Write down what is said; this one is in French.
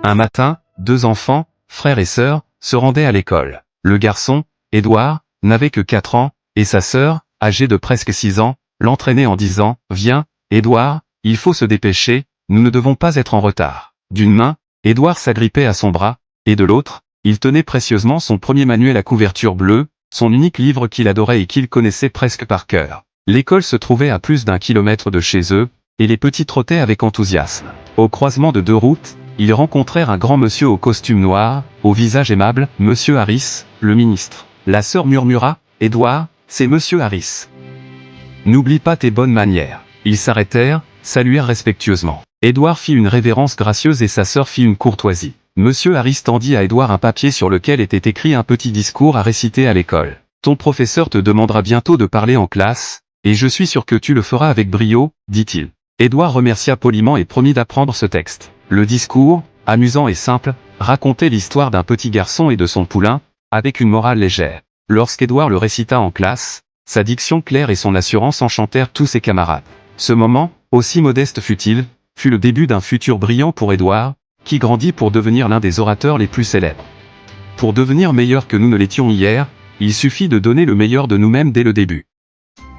Un matin, deux enfants, frères et sœurs, se rendaient à l'école. Le garçon, Édouard, n'avait que 4 ans, et sa sœur, âgée de presque 6 ans, l'entraînait en disant « Viens, Édouard, il faut se dépêcher, nous ne devons pas être en retard. » D'une main, Édouard s'agrippait à son bras, et de l'autre, il tenait précieusement son premier manuel à couverture bleue, son unique livre qu'il adorait et qu'il connaissait presque par cœur. L'école se trouvait à plus d'1 kilomètre de chez eux, et les petits trottaient avec enthousiasme. Au croisement de 2 routes, ils rencontrèrent un grand monsieur au costume noir, au visage aimable, Monsieur Harris, le ministre. La sœur murmura « Édouard, c'est Monsieur Harris. N'oublie pas tes bonnes manières. » Ils s'arrêtèrent, saluèrent respectueusement. Édouard fit une révérence gracieuse et sa sœur fit une courtoisie. Monsieur Harris tendit à Édouard un papier sur lequel était écrit un petit discours à réciter à l'école. « Ton professeur te demandera bientôt de parler en classe, et je suis sûr que tu le feras avec brio, dit-il. » Édouard remercia poliment et promit d'apprendre ce texte. Le discours, amusant et simple, racontait l'histoire d'un petit garçon et de son poulain, avec une morale légère. Lorsqu'Édouard le récita en classe, sa diction claire et son assurance enchantèrent tous ses camarades. Ce moment, aussi modeste fut-il, fut le début d'un futur brillant pour Édouard, qui grandit pour devenir l'un des orateurs les plus célèbres. Pour devenir meilleur que nous ne l'étions hier, il suffit de donner le meilleur de nous-mêmes dès le début.